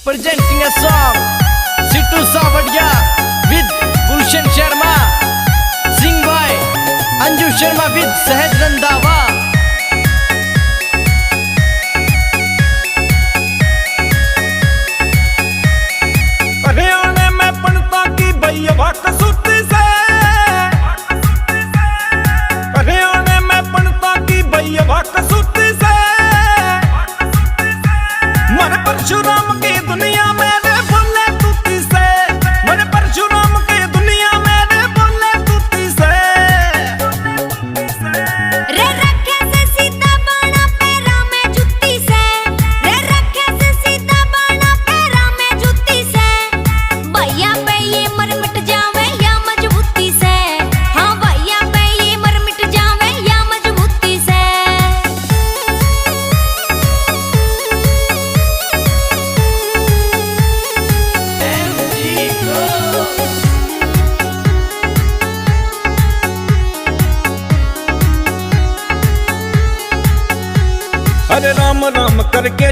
presenting a song Sittu Savadiya with Gulshan Sharma, sing by Anju Sharma with Sahaj Randhawa। Haryana में पढ़ता की भैया कसूती से, हरियाणा में पढ़ता की भैया कसूती से, मन परशुराम की दुनिया में रे बोले तूती से, मन परशुराम की दुनिया में रे बोले तूती से। रे रखे से सीता बाणा पैरा में जुत्ती से, रे रखे से सीता बाणा पैरा में जुत्ती से, भैया पे ये मर मिट जावे या मजबूती से, हाँ भैया पे ये मर मिट जावे या मजबूती से। अरे राम राम करके